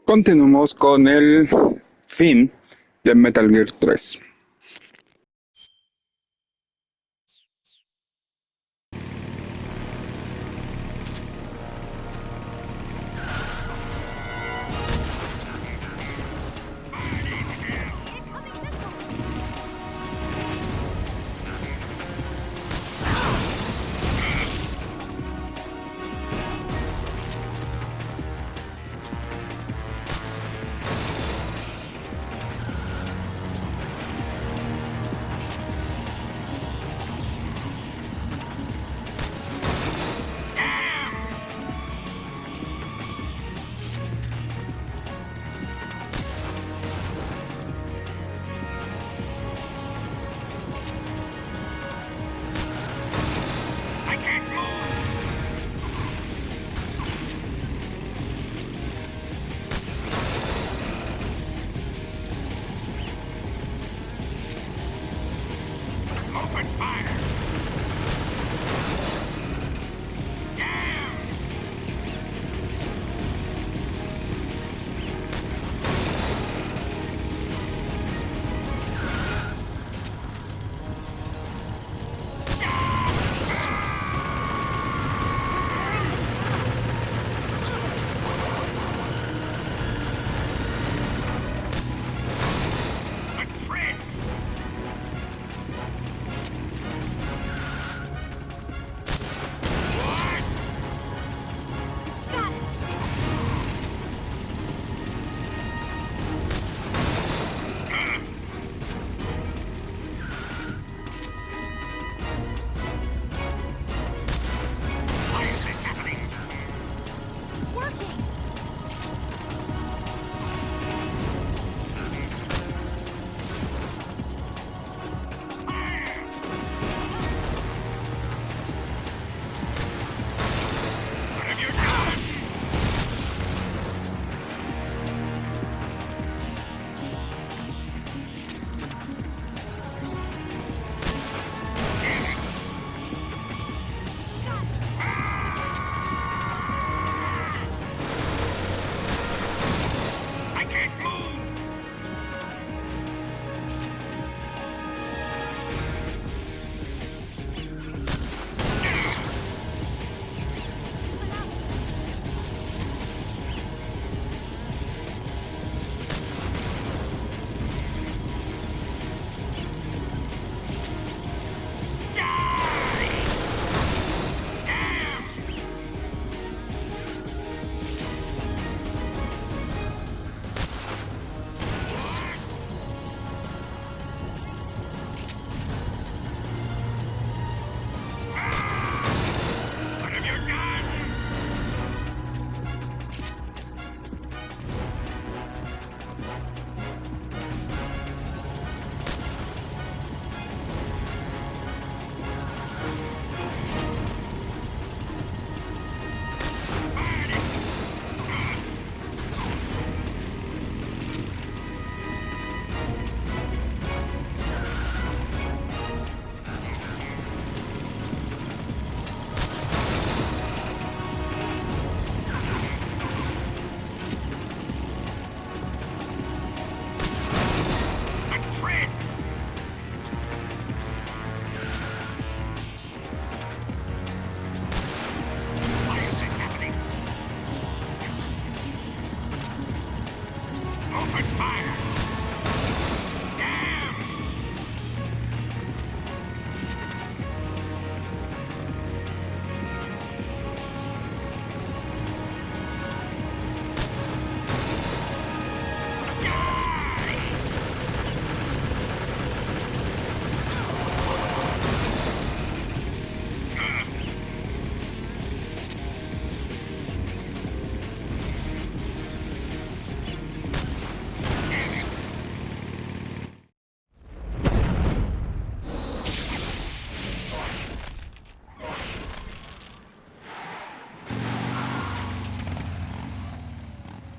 Continuamos con el fin de Metal Gear 3.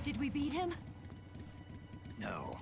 Did we beat him? No.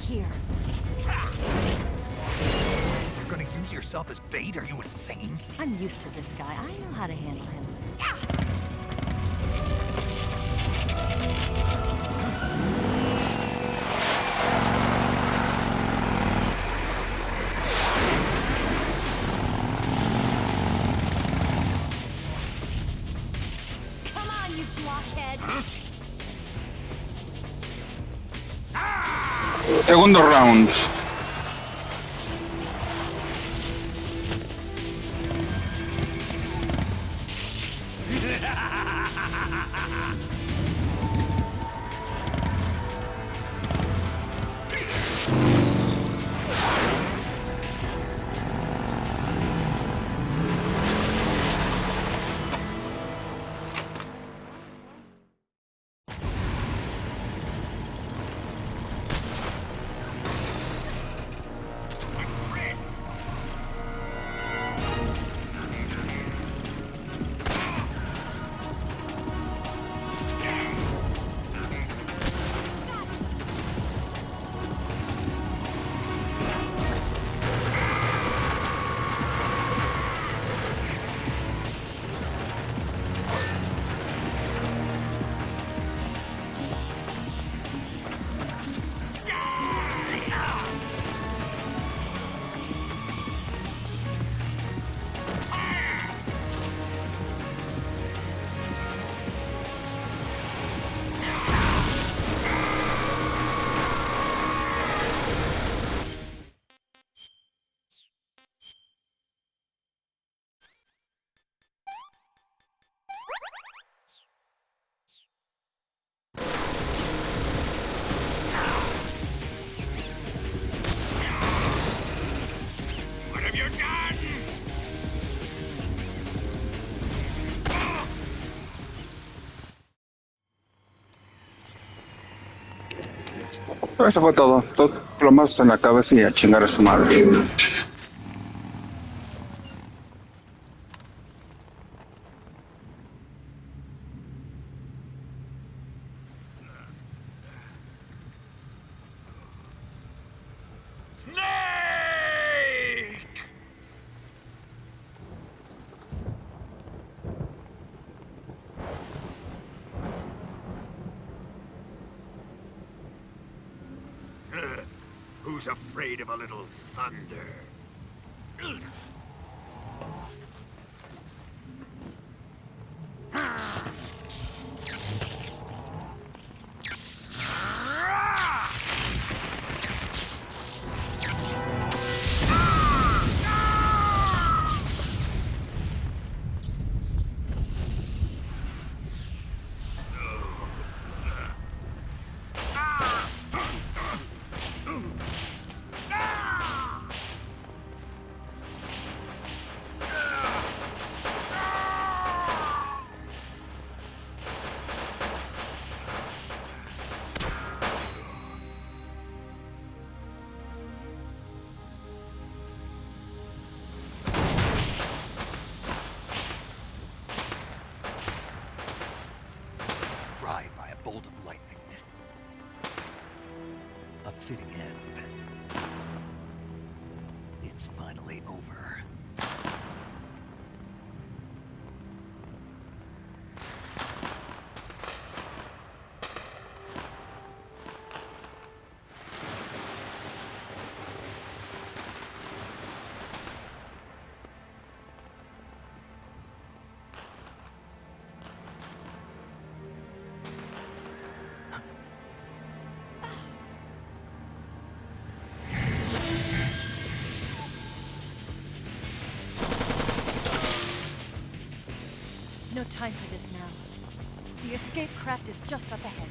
here. You're gonna use yourself as bait? Are you insane? I'm used to this guy. I know how to handle him. Come on, you blockhead! Segundo round. Eso fue todo. Dos plomazos en la cabeza y a chingar a su madre. Snake! Who's afraid of a little thunder? Fried by a bolt of lightning. A fitting end. It's finally over. No time for this now. The escape craft is just up ahead.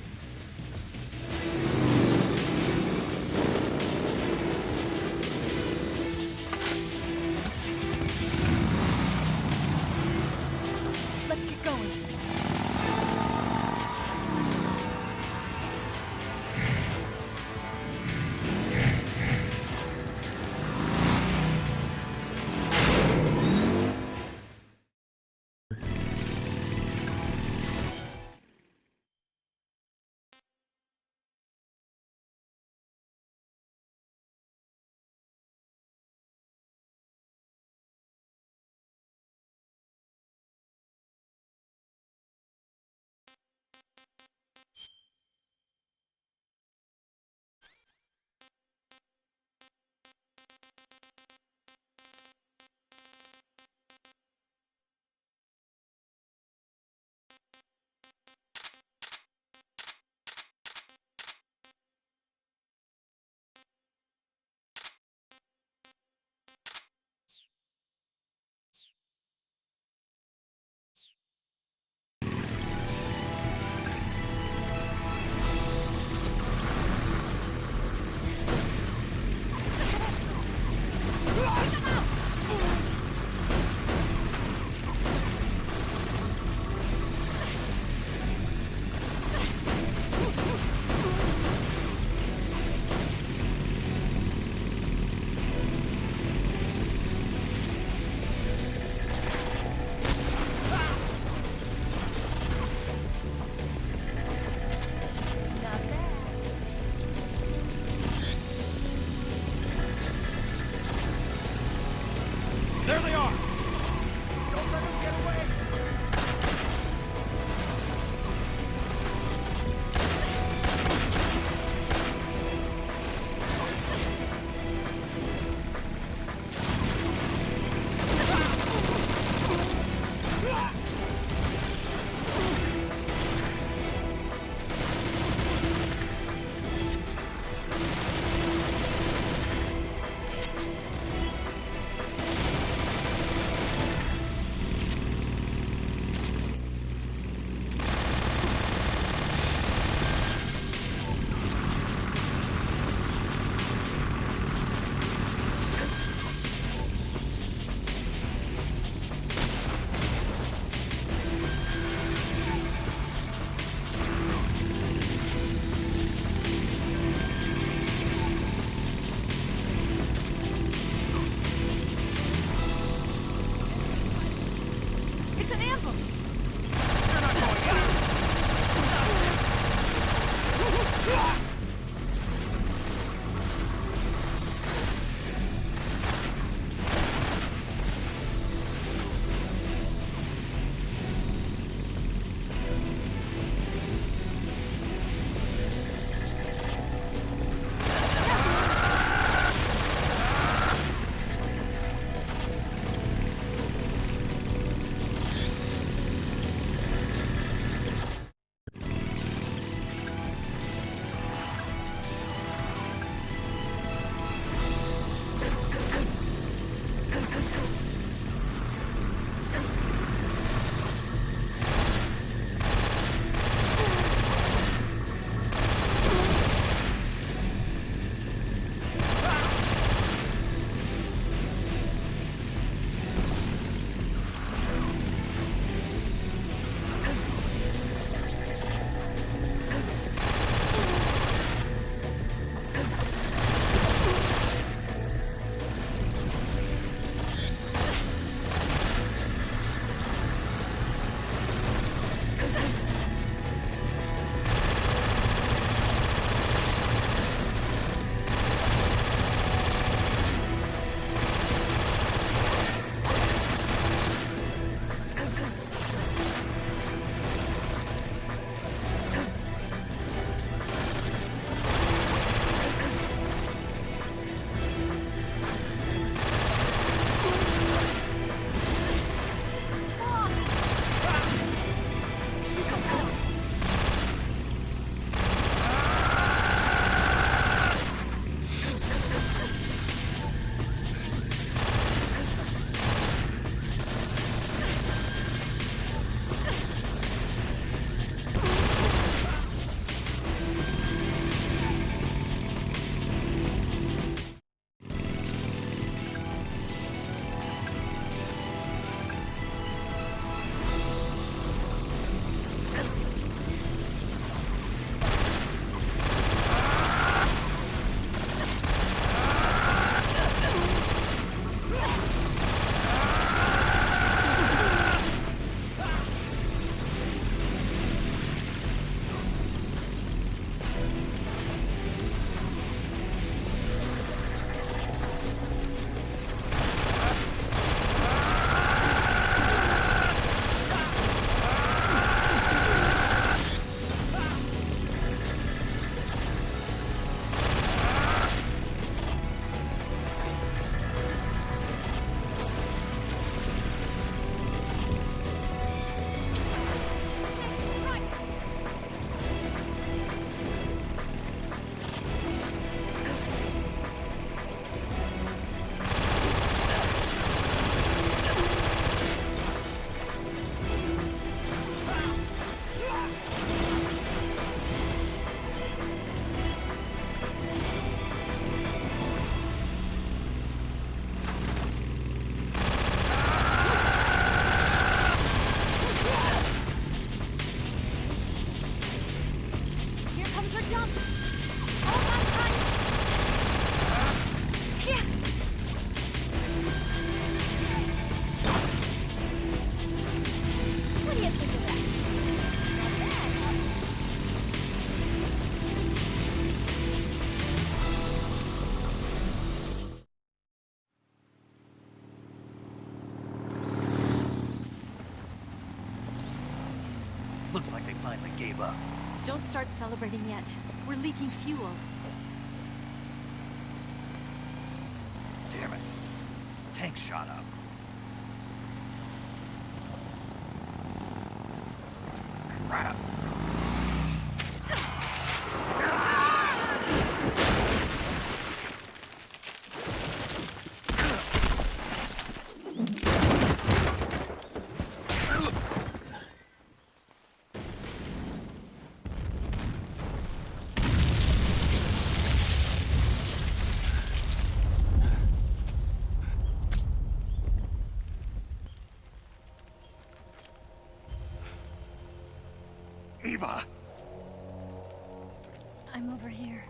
jump! Hold on tight! Yeah. What do you think of that? Looks like they finally gave up. Don't start celebrating yet. We're leaking fuel. Damn it. Tank shot up. Crap. Eva! I'm over here.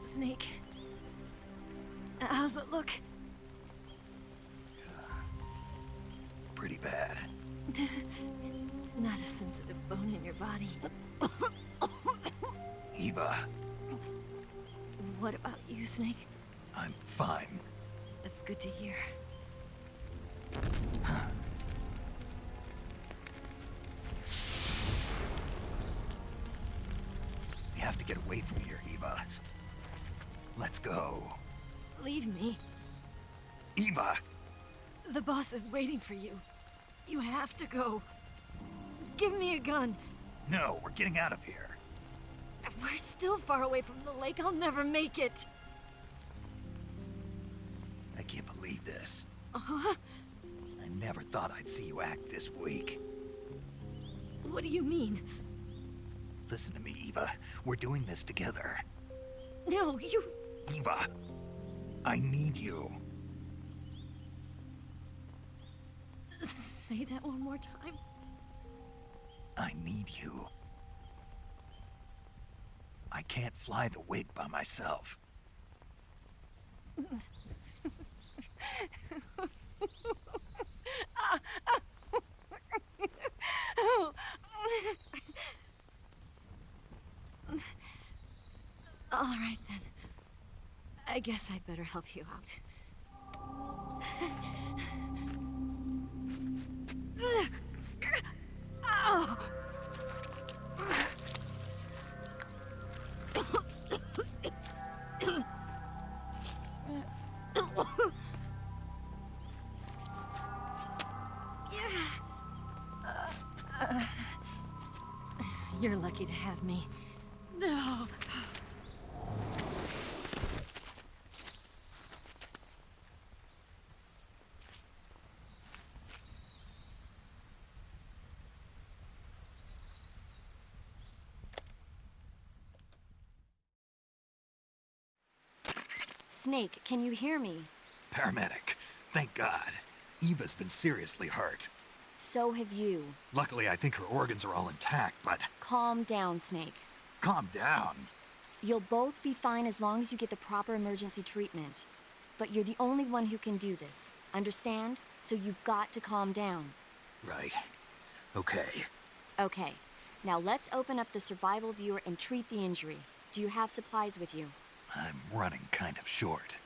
Snake. How's it look? Pretty bad. Not a sensitive bone in your body. Eva, What about you, Snake? I'm fine. That's good to hear. We have to get away from here, Eva. Let's go. Leave me. Eva! The boss is waiting for you. You have to go. Give me a gun. No, we're getting out of here. We're still far away from the lake. I'll never make it. I can't believe this. Uh-huh. I never thought I'd see you act this weak. What do you mean? Listen to me, Eva. We're doing this together. No, you... Eva, I need you. Say that one more time. I need you. I can't fly the wig by myself. All right, then. I guess I'd better help you out. Ow! You're lucky to have me. No. Snake, can you hear me? Paramedic, thank God. Eva's been seriously hurt. So have you. Luckily, I think her organs are all intact, but Calm down, Snake. calm down. You'll both be fine as long as you get the proper emergency treatment. But you're the only one who can do this. Understand? So you've got to calm down. Right. Okay. Okay. Now let's open up the survival viewer and treat the injury. Do you have supplies with you? I'm running kind of short.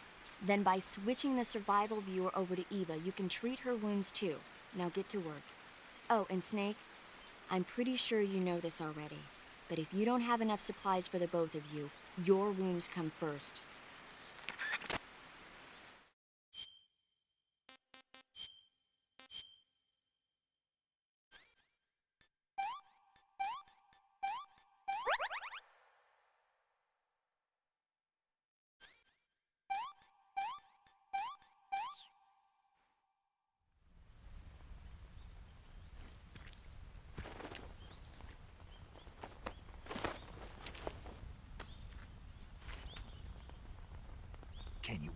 Then by switching the survival viewer over to Eva, you can treat her wounds too. Now get to work. Oh, and Snake, I'm pretty sure you know this already, but if you don't have enough supplies for the both of you, your wounds come first.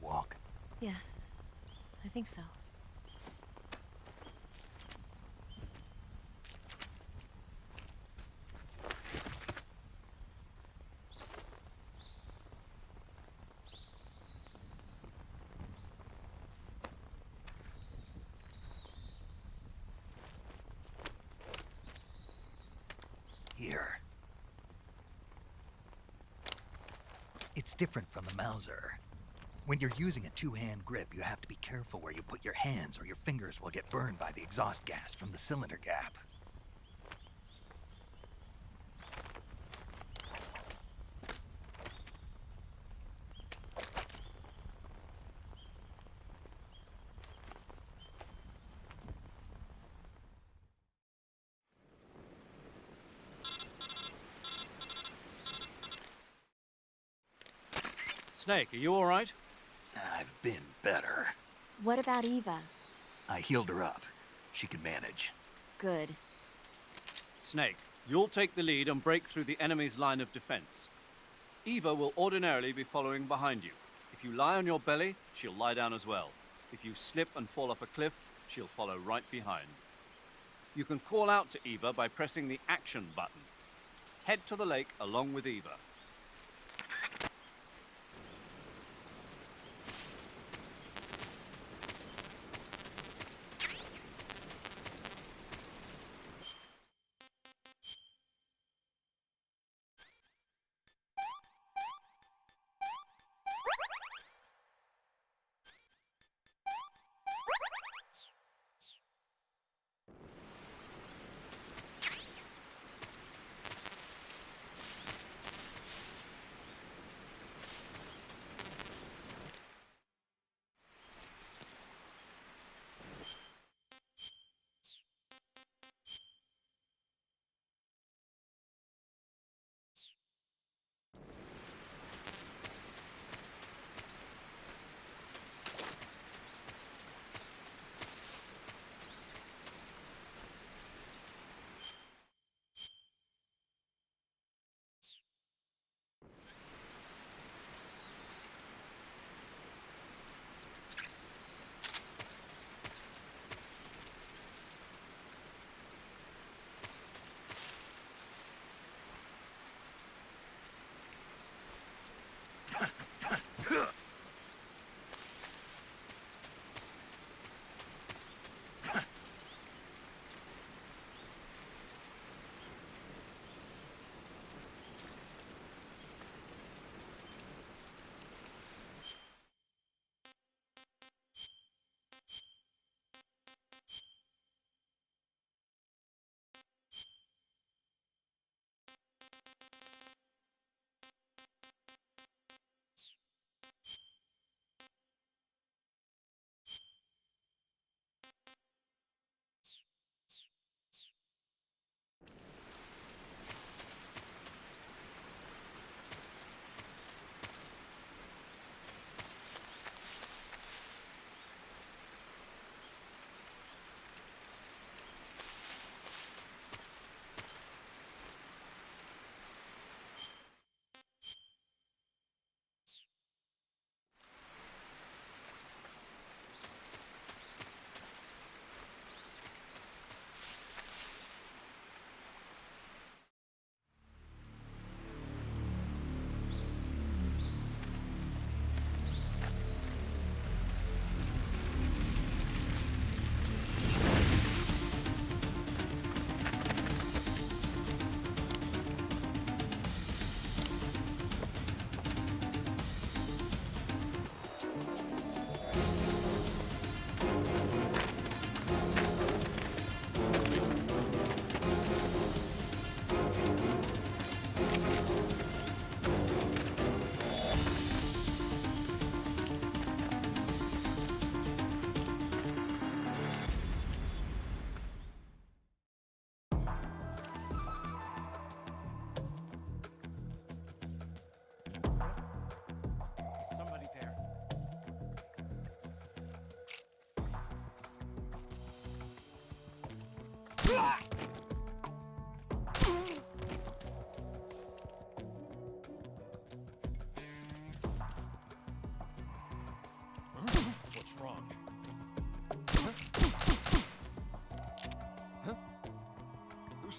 walk? Yeah, I think so. Here. It's different from the Mauser. When you're using a two-hand grip, you have to be careful where you put your hands or your fingers will get burned by the exhaust gas from the cylinder gap. Snake, are you all right? I've been better. What about Eva? I healed her up. She can manage. Good. Snake, you'll take the lead and break through the enemy's line of defense. Eva will ordinarily be following behind you. If you lie on your belly, she'll lie down as well. If you slip and fall off a cliff, she'll follow right behind. You can call out to Eva by pressing the action button. Head to the lake along with Eva.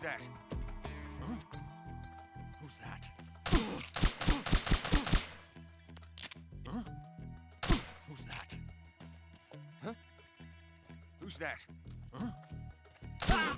that? Huh? Who's that? Huh? Who's that? Huh? Who's that? Huh? Ah!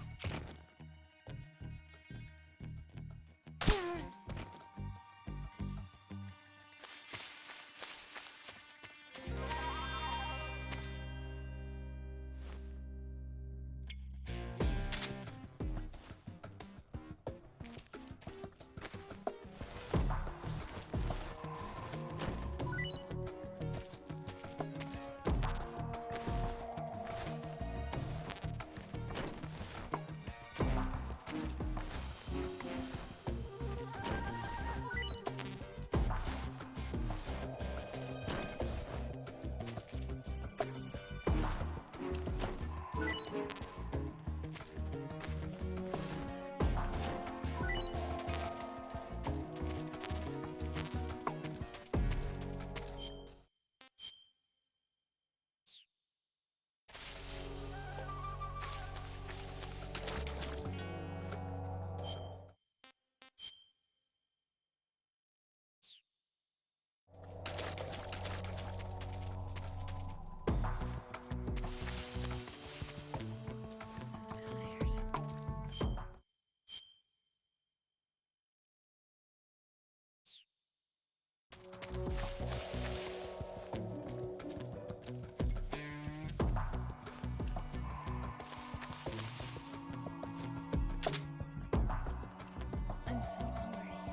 I'm so hungry.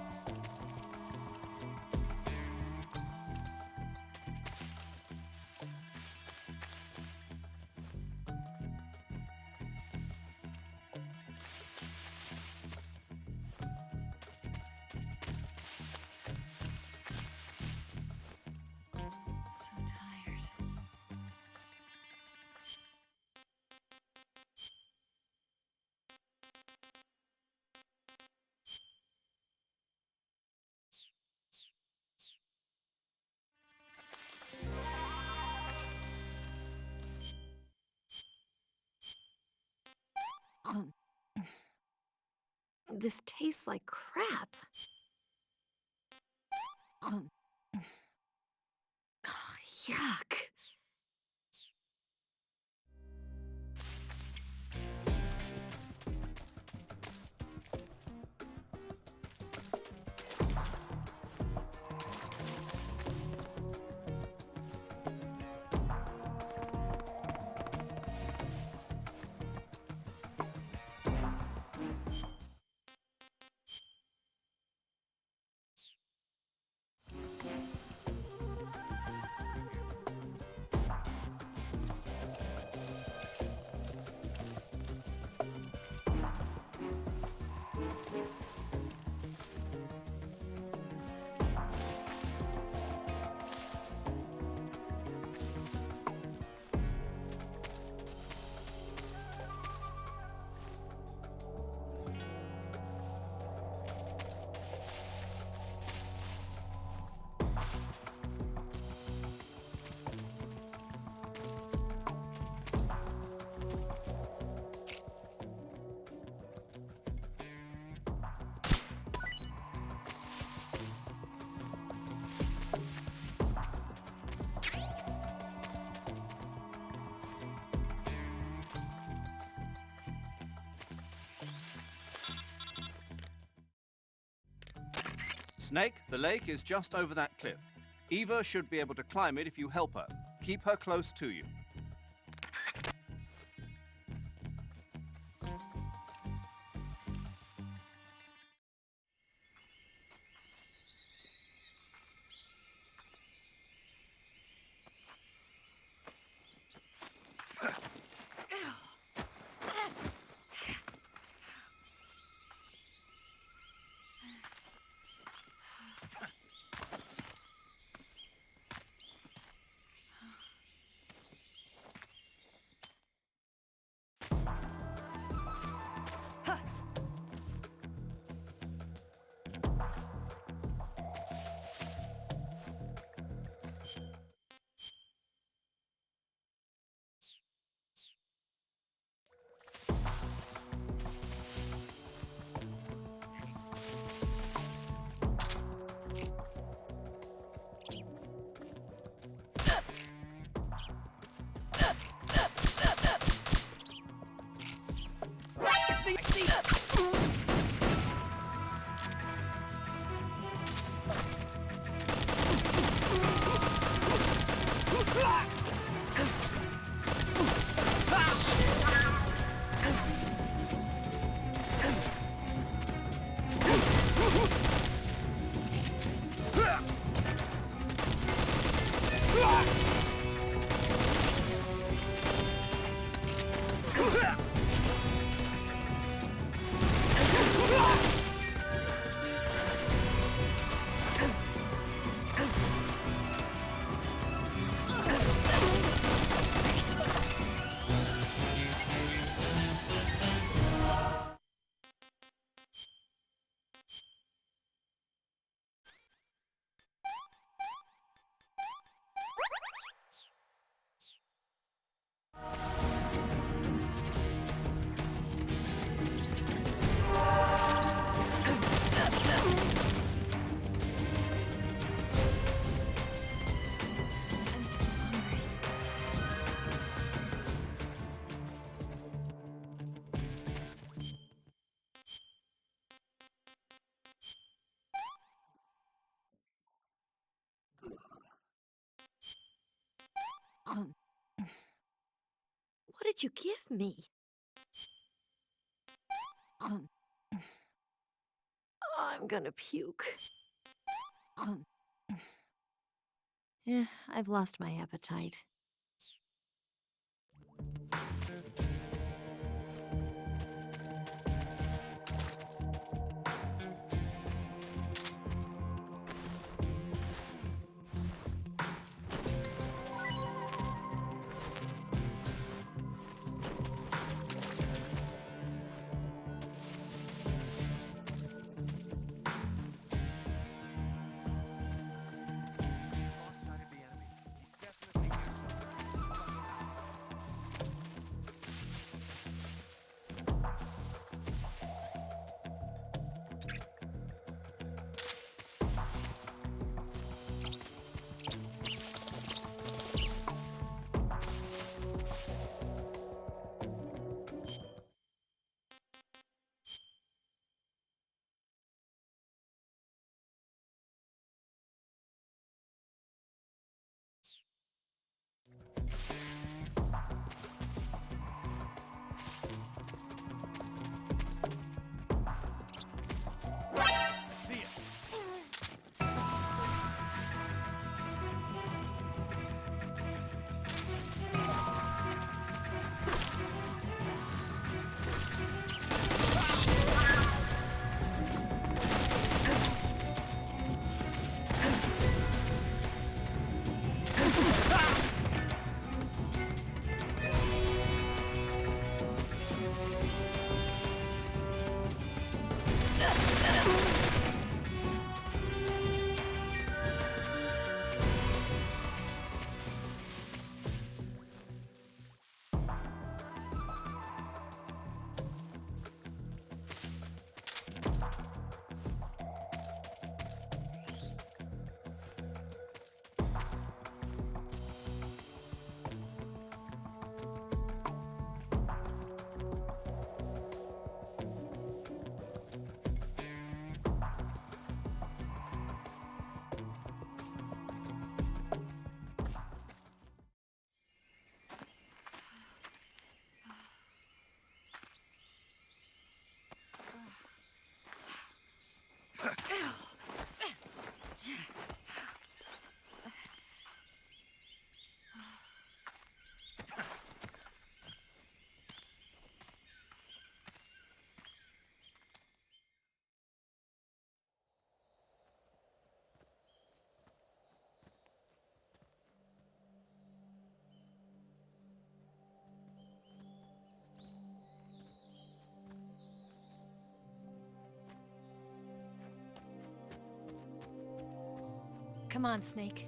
So tired. This tastes like crap. Yuck. Snake, the lake is just over that cliff. Eva should be able to climb it if you help her. Keep her close to you. I'm so hungry. What did you give me? I'm gonna puke. Yeah, I've lost my appetite. Lost sight of the enemy. He's definitely near somewhere. I see it. Come on, Snake.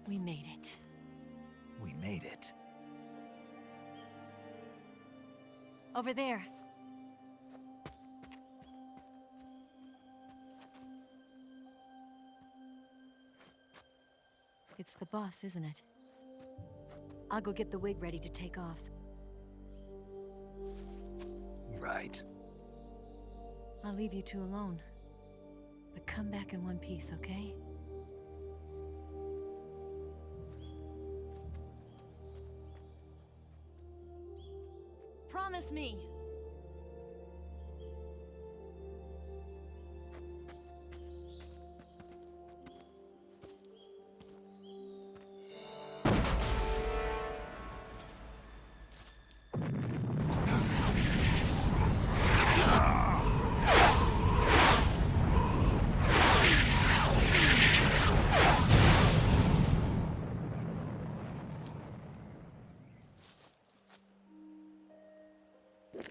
We made it. We made it. Over there. It's the boss, isn't it? I'll go get the wig ready to take off. Right. I'll leave you two alone. But come back in one piece, okay? Promise me!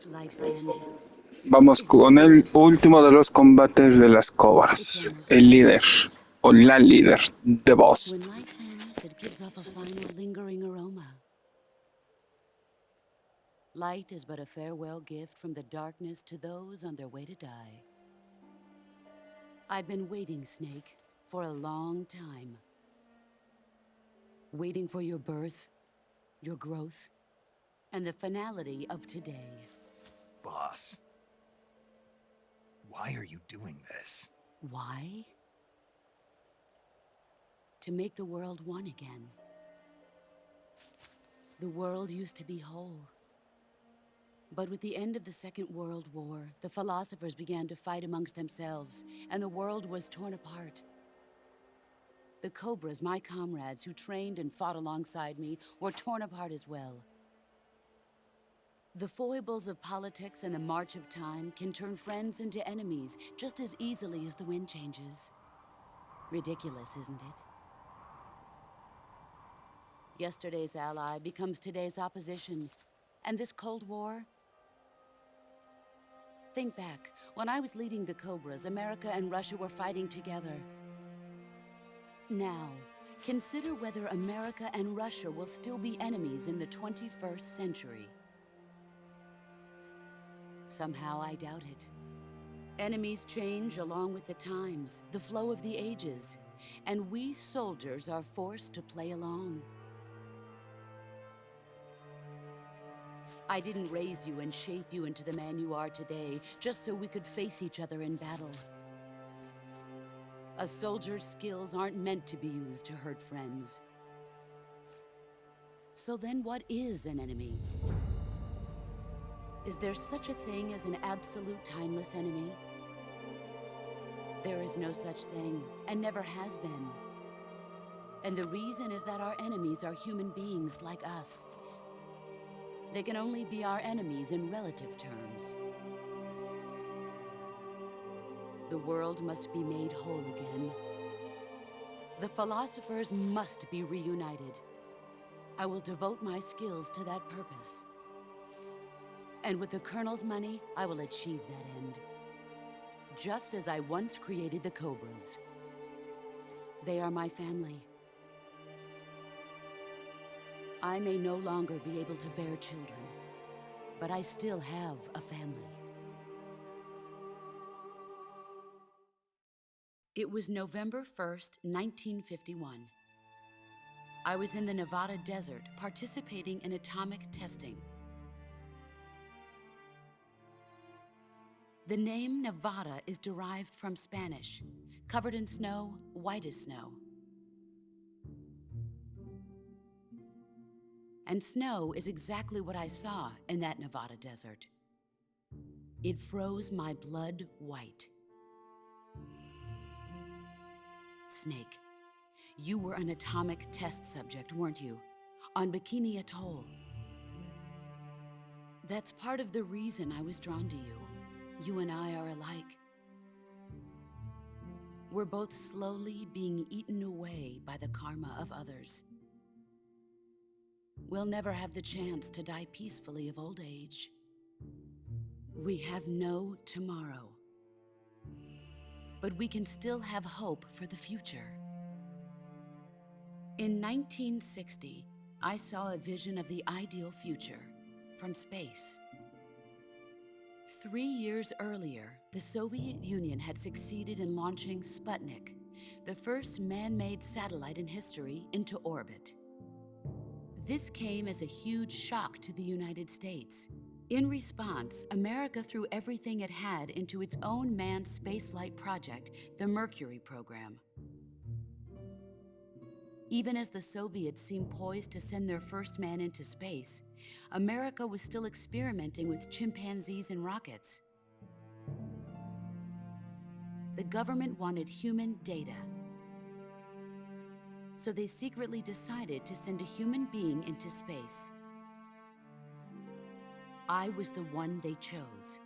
Life's end. Vamos con el último de los combates de las cobras. El líder o la líder, The Boss. When life ends, it gives off a final lingering aroma. Light is but a farewell gift from the darkness to those on their way to die. I've been waiting, Snake, for a long time. Waiting for your birth, your growth, and the finality of today. Boss. Why are you doing this? Why? To make the world one again. The world used to be whole. But with the end of the Second World War, the philosophers began to fight amongst themselves, and the world was torn apart. The Cobras, my comrades who trained and fought alongside me, were torn apart as well. The foibles of politics and the march of time can turn friends into enemies just as easily as the wind changes. Ridiculous, isn't it? Yesterday's ally becomes today's opposition, and this Cold War. Think back. When I was leading the Cobras, America and Russia were fighting together. Now, consider whether America and Russia will still be enemies in the 21st century. Somehow I doubt it. Enemies change along with the times, the flow of the ages, and we soldiers are forced to play along. I didn't raise you and shape you into the man you are today just so we could face each other in battle. A soldier's skills aren't meant to be used to hurt friends. So then what is an enemy? Is there such a thing as an absolute timeless enemy? There is no such thing, and never has been. And the reason is that our enemies are human beings like us. They can only be our enemies in relative terms. The world must be made whole again. The philosophers must be reunited. I will devote my skills to that purpose. And with the Colonel's money, I will achieve that end. Just as I once created the Cobras. They are my family. I may no longer be able to bear children, but I still have a family. It was November 1st, 1951. I was in the Nevada desert participating in atomic testing. The name Nevada is derived from Spanish, covered in snow, white as snow. And snow is exactly what I saw in that Nevada desert. It froze my blood white. Snake, you were an atomic test subject, weren't you? On Bikini Atoll. That's part of the reason I was drawn to you. You and I are alike. We're both slowly being eaten away by the karma of others. We'll never have the chance to die peacefully of old age. We have no tomorrow. But we can still have hope for the future. In 1960, I saw a vision of the ideal future from space. 3 years earlier, the Soviet Union had succeeded in launching Sputnik, the first man-made satellite in history, into orbit. This came as a huge shock to the United States. In response, America threw everything it had into its own manned spaceflight project, the Mercury program. Even as the Soviets seemed poised to send their first man into space, America was still experimenting with chimpanzees and rockets. The government wanted human data. So they secretly decided to send a human being into space. I was the one they chose.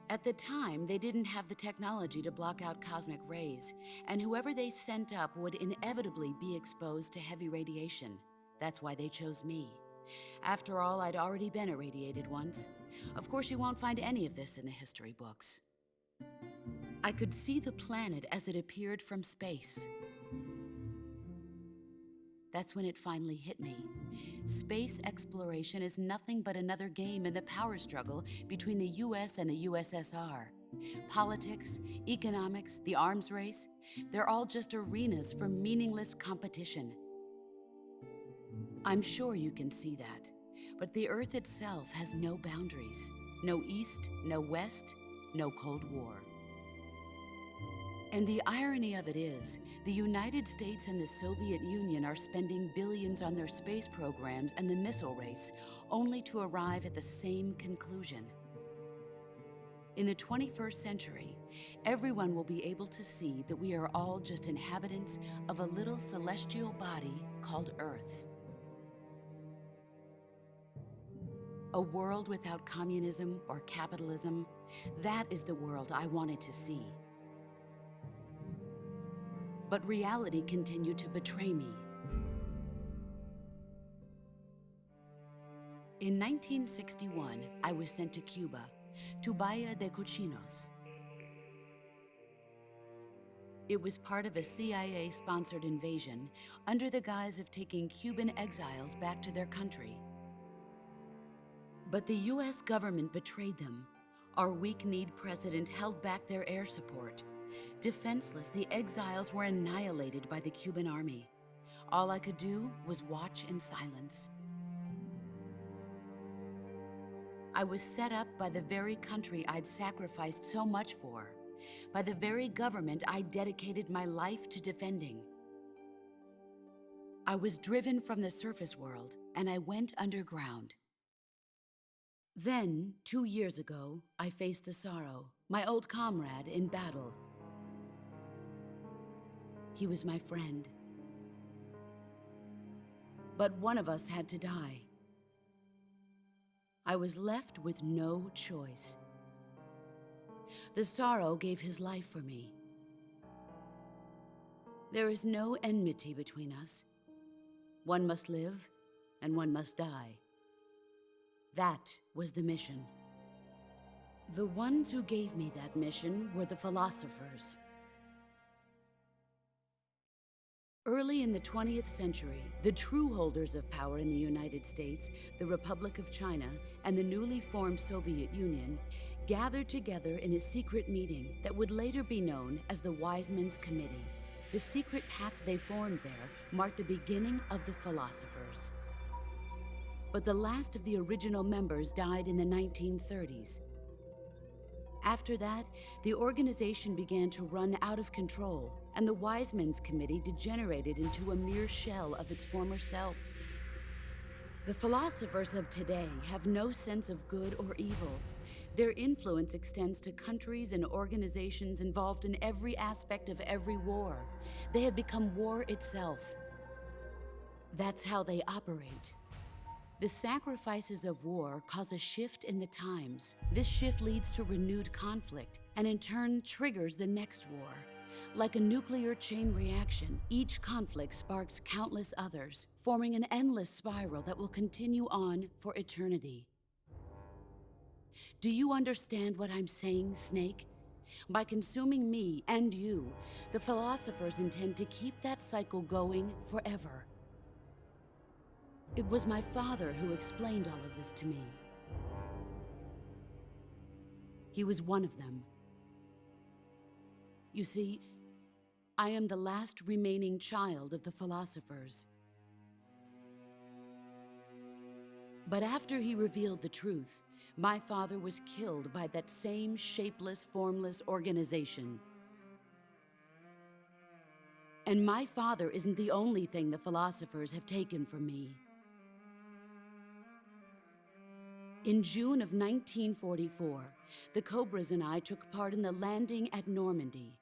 At the time, they didn't have the technology to block out cosmic rays, and whoever they sent up would inevitably be exposed to heavy radiation. That's why they chose me. After all, I'd already been irradiated once. Of course, you won't find any of this in the history books. I could see the planet as it appeared from space. That's when it finally hit me. Space exploration is nothing but another game in the power struggle between the US and the USSR. Politics, economics, the arms race, they're all just arenas for meaningless competition. I'm sure you can see that, but the Earth itself has no boundaries. No East, no West, no Cold War. And the irony of it is, the United States and the Soviet Union are spending billions on their space programs and the missile race, only to arrive at the same conclusion. In the 21st century, everyone will be able to see that we are all just inhabitants of a little celestial body called Earth. A world without communism or capitalism, that is the world I wanted to see. But reality continued to betray me. In 1961, I was sent to Cuba, to Bahia de Cochinos. It was part of a CIA-sponsored invasion under the guise of taking Cuban exiles back to their country. But the US government betrayed them. Our weak-kneed president held back their air support. Defenseless, the exiles were annihilated by the Cuban army. All I could do was watch in silence. I was set up by the very country I'd sacrificed so much for, by the very government I dedicated my life to defending. I was driven from the surface world, and I went underground. Then, 2 years ago, I faced the sorrow, my old comrade in battle. He was my friend. But one of us had to die. I was left with no choice. The sorrow gave his life for me. There is no enmity between us. One must live, and one must die. That was the mission. The ones who gave me that mission were the philosophers. Early in the 20th century, the true holders of power in the United States, the Republic of China, and the newly formed Soviet Union gathered together in a secret meeting that would later be known as the Wise Men's Committee. The secret pact they formed there marked the beginning of the philosophers. But the last of the original members died in the 1930s. After that, the organization began to run out of control, and the Wise Men's Committee degenerated into a mere shell of its former self. The philosophers of today have no sense of good or evil. Their influence extends to countries and organizations involved in every aspect of every war. They have become war itself. That's how they operate. The sacrifices of war cause a shift in the times. This shift leads to renewed conflict, and in turn triggers the next war. Like a nuclear chain reaction, each conflict sparks countless others, forming an endless spiral that will continue on for eternity. Do you understand what I'm saying, Snake? By consuming me and you, the philosophers intend to keep that cycle going forever. It was my father who explained all of this to me. He was one of them. You see, I am the last remaining child of the philosophers. But after he revealed the truth, my father was killed by that same shapeless, formless organization. And my father isn't the only thing the philosophers have taken from me. In June of 1944, the Cobras and I took part in the landing at Normandy.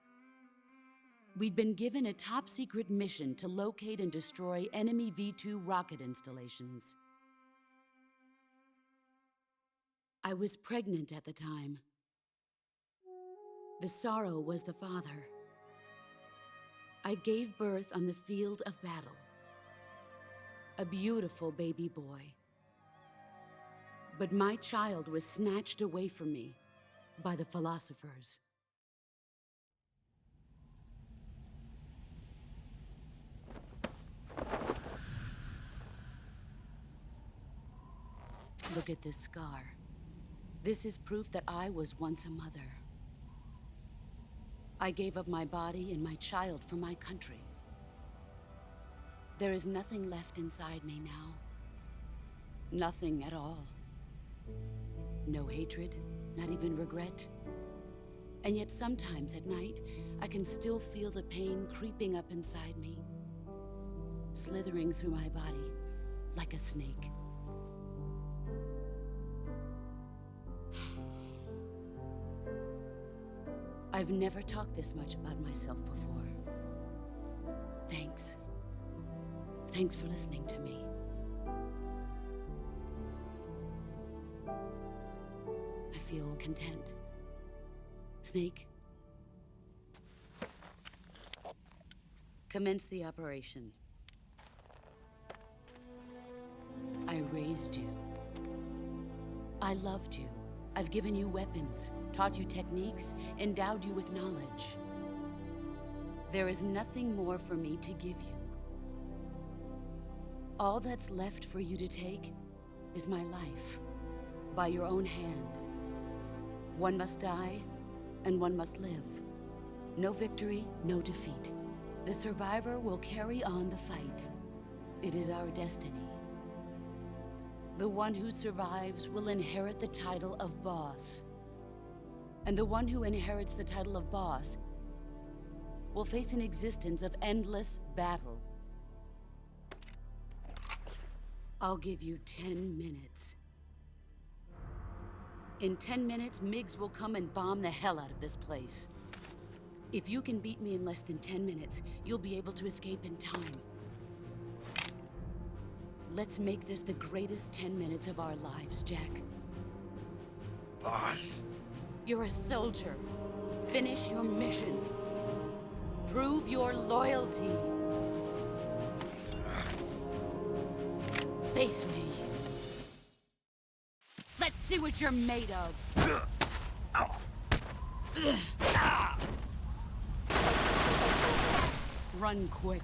We'd been given a top-secret mission to locate and destroy enemy V-2 rocket installations. I was pregnant at the time. The sorrow was the father. I gave birth on the field of battle. A beautiful baby boy, But my child was snatched away from me by the philosophers. Look at this scar. This is proof that I was once a mother. I gave up my body and my child for my country. There is nothing left inside me now. Nothing at all. No hatred, not even regret. And yet sometimes at night, I can still feel the pain creeping up inside me, slithering through my body like a snake. I've never talked this much about myself before. Thanks. Thanks for listening to me. I feel content. Snake, commence the operation. I raised you. I loved you. I've given you weapons, taught you techniques, endowed you with knowledge. There is nothing more for me to give you. All that's left for you to take is my life, by your own hand. One must die, and one must live. No victory, no defeat. The survivor will carry on the fight. It is our destiny. The one who survives will inherit the title of boss. And the one who inherits the title of boss will face an existence of endless battle. I'll give you 10 minutes. In 10 minutes, MiGs will come and bomb the hell out of this place. If you can beat me in less than 10 minutes, you'll be able to escape in time. Let's make this the greatest 10 minutes of our lives, Jack. Boss. You're a soldier. Finish your mission. Prove your loyalty. Face me. Let's see what you're made of. Run quick.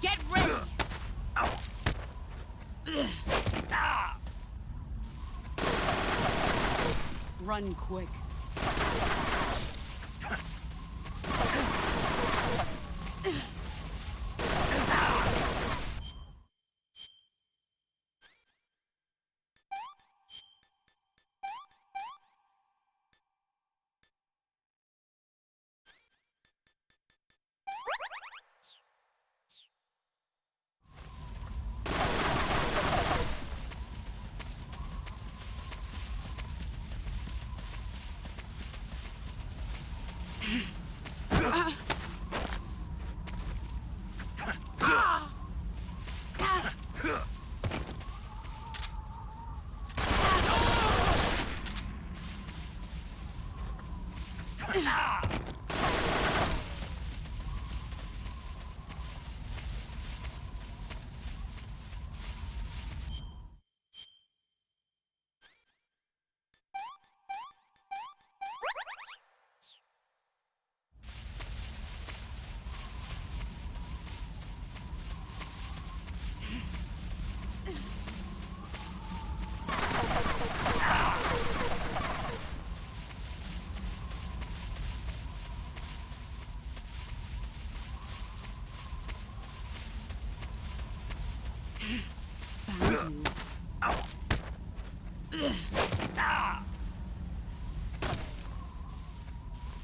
Get ready! Run quick.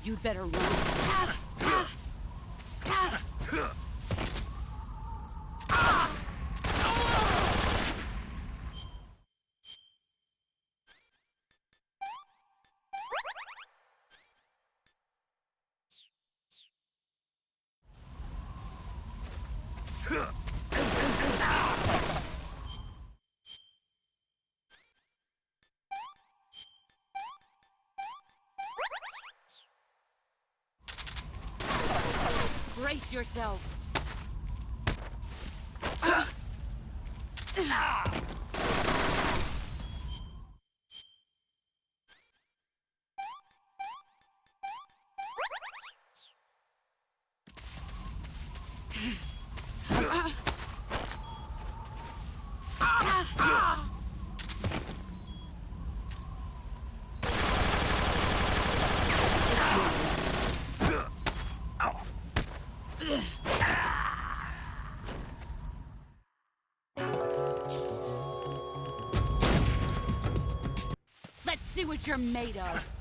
You'd better run. Brace yourself. Let's see what you're made of.